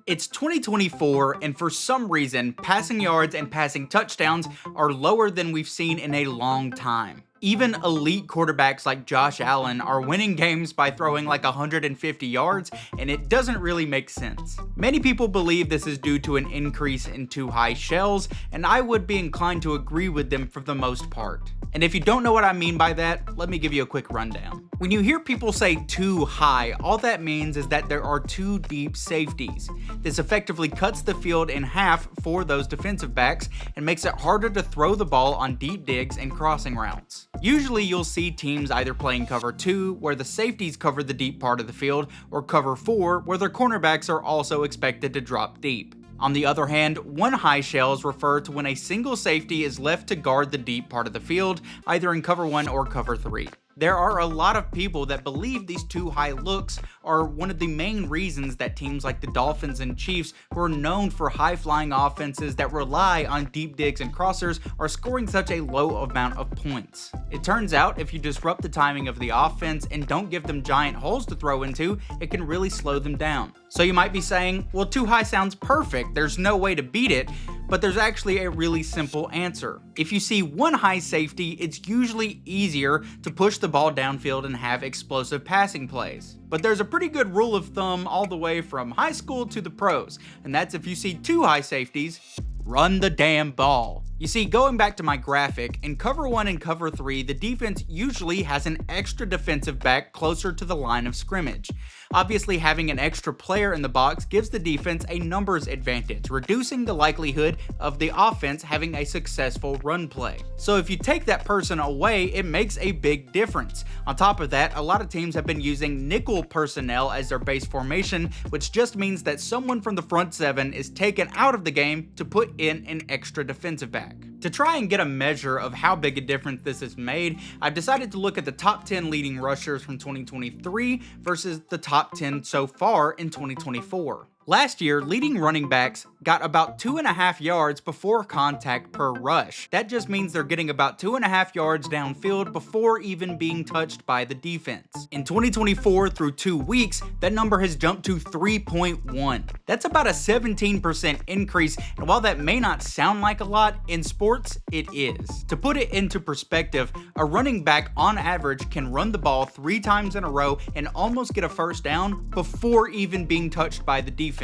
It's 2024, and for some reason, passing yards and passing touchdowns are lower than we've seen in a long time. Even elite quarterbacks like Josh Allen are winning games by throwing like 150 yards, and it doesn't really make sense. Many people believe this is due to an increase in two-high shells, and I would be inclined to agree with them for the most part. And if you don't know what I mean by that, let me give you a quick rundown. When you hear people say too high, all that means is that there are two deep safeties. This effectively cuts the field in half for those defensive backs and makes it harder to throw the ball on deep digs and crossing routes. Usually you'll see teams either playing cover 2, where the safeties cover the deep part of the field, or cover 4, where their cornerbacks are also expected to drop deep. On the other hand, one-high shells refer to when a single safety is left to guard the deep part of the field, either in cover 1 or cover 3. There are a lot of people that believe these two-high looks are one of the main reasons that teams like the Dolphins and Chiefs, who are known for high-flying offenses that rely on deep digs and crossers, are scoring such a low amount of points. It turns out if you disrupt the timing of the offense and don't give them giant holes to throw into, it can really slow them down. So you might be saying, well, two-high sounds perfect, there's no way to beat it, but there's actually a really simple answer. If you see one-high safety, it's usually easier to push the ball downfield and have explosive passing plays. But there's a pretty good rule of thumb all the way from high school to the pros, and that's if you see two-high safeties, run the damn ball. You see, going back to my graphic, in cover 1 and cover 3, the defense usually has an extra defensive back closer to the line of scrimmage. Obviously, having an extra player in the box gives the defense a numbers advantage, reducing the likelihood of the offense having a successful run play. So if you take that person away, it makes a big difference. On top of that, a lot of teams have been using nickel personnel as their base formation, which just means that someone from the front 7 is taken out of the game to put in an extra defensive back. To try and get a measure of how big a difference this has made, I've decided to look at the top 10 leading rushers from 2023 versus the top 10 so far in 2024. Last year, leading running backs got about 2.5 yards before contact per rush. That just means they're getting about 2.5 yards downfield before even being touched by the defense. In 2024, through 2 weeks, that number has jumped to 3.1. That's about a 17% increase, and while that may not sound like a lot, in sports, it is. To put it into perspective, a running back on average can run the ball 3 times in a row and almost get a first down before even being touched by the defense.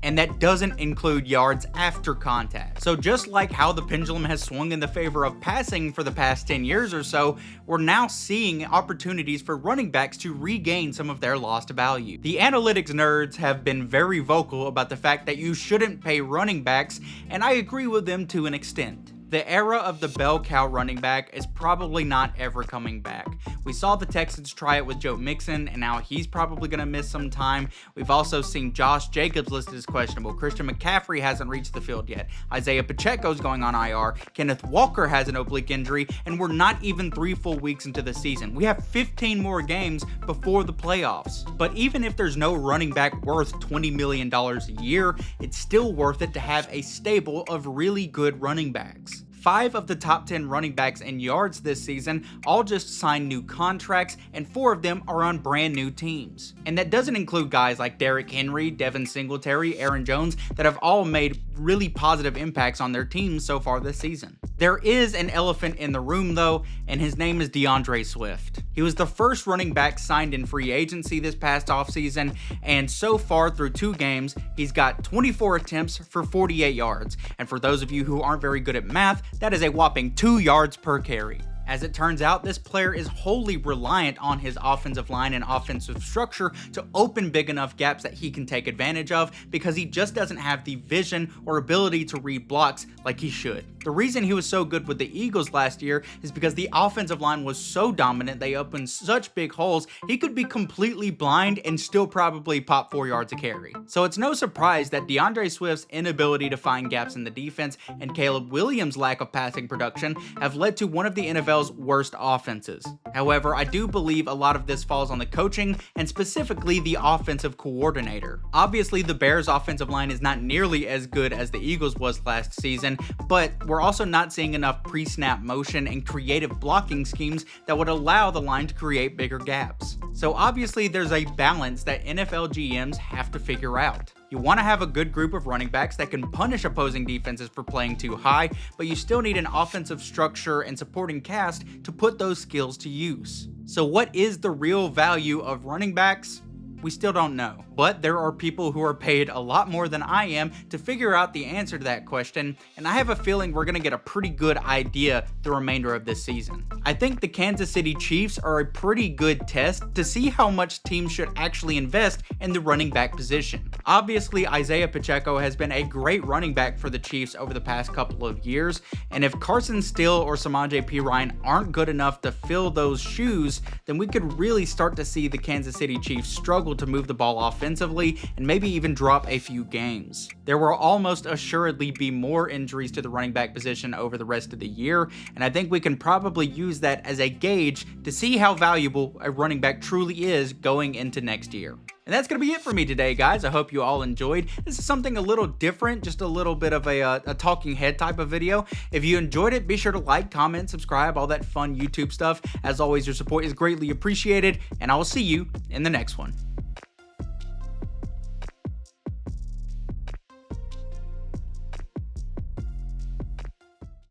And that doesn't include yards after contact. So just like how the pendulum has swung in the favor of passing for the past 10 years or so, we're now seeing opportunities for running backs to regain some of their lost value. The analytics nerds have been very vocal about the fact that you shouldn't pay running backs, and I agree with them to an extent. The era of the bell cow running back is probably not ever coming back. We saw the Texans try it with Joe Mixon, and now he's probably going to miss some time. We've also seen Josh Jacobs listed as questionable. Christian McCaffrey hasn't reached the field yet. Isaiah Pacheco's going on IR. Kenneth Walker has an oblique injury, and we're not even 3 full weeks into the season. We have 15 more games before the playoffs. But even if there's no running back worth $20 million a year, it's still worth it to have a stable of really good running backs. 5 of the top 10 running backs in yards this season all just signed new contracts, and 4 of them are on brand new teams. And that doesn't include guys like Derrick Henry, Devin Singletary, Aaron Jones that have all made really positive impacts on their teams so far this season. There is an elephant in the room though, and his name is DeAndre Swift. He was the first running back signed in free agency this past offseason, and so far through 2 games, he's got 24 attempts for 48 yards. And for those of you who aren't very good at math, that is a whopping 2 yards per carry. As it turns out, this player is wholly reliant on his offensive line and offensive structure to open big enough gaps that he can take advantage of, because he just doesn't have the vision or ability to read blocks like he should. The reason he was so good with the Eagles last year is because the offensive line was so dominant, they opened such big holes, he could be completely blind and still probably pop 4 yards a carry. So it's no surprise that DeAndre Swift's inability to find gaps in the defense and Caleb Williams' lack of passing production have led to one of the NFL's worst offenses. However, I do believe a lot of this falls on the coaching and specifically the offensive coordinator. Obviously, the Bears' offensive line is not nearly as good as the Eagles was last season, but we're also not seeing enough pre-snap motion and creative blocking schemes that would allow the line to create bigger gaps. So obviously there's a balance that NFL GMs have to figure out. You want to have a good group of running backs that can punish opposing defenses for playing too high, but you still need an offensive structure and supporting cast to put those skills to use. So what is the real value of running backs? We still don't know, but there are people who are paid a lot more than I am to figure out the answer to that question, and I have a feeling we're going to get a pretty good idea the remainder of this season. I think the Kansas City Chiefs are a pretty good test to see how much teams should actually invest in the running back position. Obviously, Isaiah Pacheco has been a great running back for the Chiefs over the past couple of years, and if Carson Steele or Samaje Perine aren't good enough to fill those shoes, then we could really start to see the Kansas City Chiefs struggle to move the ball offensively and maybe even drop a few games. There will almost assuredly be more injuries to the running back position over the rest of the year, and I think we can probably use that as a gauge to see how valuable a running back truly is going into next year. And that's going to be it for me today, guys. I hope you all enjoyed. This is something a little different, just a little bit of a talking head type of video. If you enjoyed it, be sure to like, comment, subscribe, all that fun YouTube stuff. As always, your support is greatly appreciated, and I will see you in the next one.